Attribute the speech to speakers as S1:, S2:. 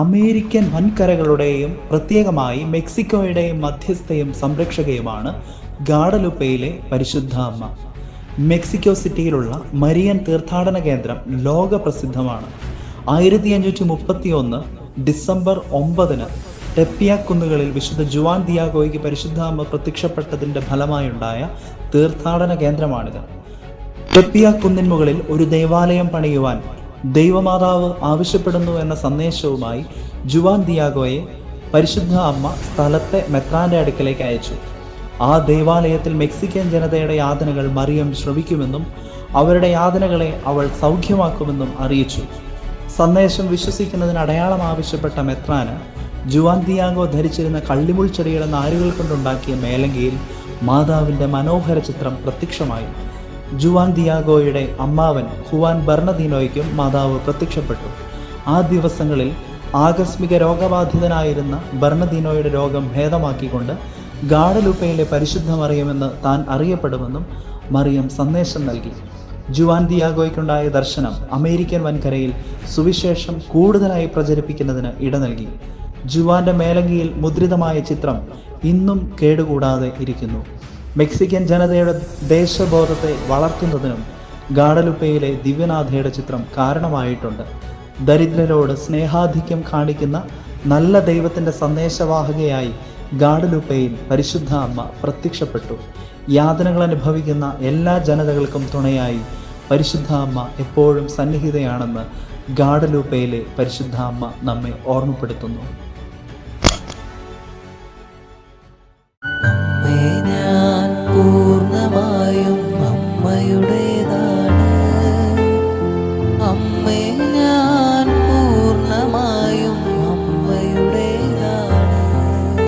S1: American വൻകരകളുടെയും പ്രത്യേകമായി മെക്സിക്കോയുടെയും മധ്യസ്ഥയും സംരക്ഷകയുമാണ് ഗാഡലുപ്പയിലെ പരിശുദ്ധ അമ്മ. മെക്സിക്കോ സിറ്റിയിലുള്ള മരിയൻ തീർത്ഥാടന കേന്ദ്രം ലോക പ്രസിദ്ധമാണ്. 1531 ഡിസംബർ 9 ടെപ്പിയാക് കുന്നുകളിൽ വിശുദ്ധ ജുവാൻ ദിയാഗോയ്ക്ക് പരിശുദ്ധ അമ്മ പ്രത്യക്ഷപ്പെട്ടതിൻ്റെ ഫലമായുണ്ടായ തീർത്ഥാടന കേന്ദ്രമാണിത്. ടെപ്പിയാക് കുന്നിൻ മുകളിൽ ഒരു ദേവാലയം പണിയുവാൻ ദൈവമാതാവ് ആവശ്യപ്പെടുന്നു എന്ന സന്ദേശവുമായി ജുവാൻ ദിയാഗോയെ പരിശുദ്ധ അമ്മ സ്ഥലത്തെ മെത്രാന്റെ അടുക്കലേക്ക് അയച്ചു. ആ ദേവാലയത്തിൽ മെക്സിക്കൻ ജനതയുടെ യാതനകൾ മറിയം ശ്രവിക്കുമെന്നും അവരുടെ യാതനകളെ അവൾ സൗഖ്യമാക്കുമെന്നും അറിയിച്ചു. സന്ദേശം വിശ്വസിക്കുന്നതിന് അടയാളം ആവശ്യപ്പെട്ട മെത്രാന് ജുവാൻ ദിയാഗോ ധരിച്ചിരുന്ന കള്ളിമുൾ ചെടിയുടെ നാരുകൾ കൊണ്ടുണ്ടാക്കിയ മേലങ്കിയിൽ മാതാവിൻ്റെ മനോഹര ചിത്രം പ്രത്യക്ഷമായി. ജുവാൻ ദിയാഗോയുടെ അമ്മാവൻ ഹുവാൻ ബെർണദീനോയ്ക്കും മാതാവ് പ്രത്യക്ഷപ്പെട്ടു. ആ ദിവസങ്ങളിൽ ആകസ്മിക രോഗബാധിതനായിരുന്ന ബെർണദീനോയുടെ രോഗം ഭേദമാക്കിക്കൊണ്ട് ഗാഡലുപ്പയിലെ പരിശുദ്ധ മറിയമെന്ന് താൻ അറിയപ്പെടുമെന്നും മറിയം സന്ദേശം നൽകി. ജുവാൻ ദിയാഗോയ്ക്കുണ്ടായ ദർശനം അമേരിക്കൻ വൻകരയിൽ സുവിശേഷം കൂടുതലായി പ്രചരിപ്പിക്കുന്നതിന് ഇട നൽകി. ജുവാന്റെ മേലങ്കിയിൽ മുദ്രിതമായ ചിത്രം ഇന്നും കേടുകൂടാതെ ഇരിക്കുന്നു. മെക്സിക്കൻ ജനതയുടെ ദേശബോധത്തെ വളർത്തുന്നതിനും ഗാഡലുപ്പയിലെ ദിവ്യനാഥയുടെ ചിത്രം കാരണമായിട്ടുണ്ട്. ദരിദ്രരോട് സ്നേഹാധിക്യം കാണിക്കുന്ന നല്ല ദൈവത്തിൻ്റെ സന്ദേശവാഹകയായി ഗാഡലുപ്പയിൽ പരിശുദ്ധ അമ്മ പ്രത്യക്ഷപ്പെട്ടു. യാതനകൾ അനുഭവിക്കുന്ന എല്ലാ ജനതകൾക്കും തുണയായി പരിശുദ്ധ അമ്മ എപ്പോഴും സന്നിഹിതയാണെന്ന് ഗാഡലുപ്പയിലെ പരിശുദ്ധ അമ്മ നമ്മെ ഓർമ്മപ്പെടുത്തുന്നു.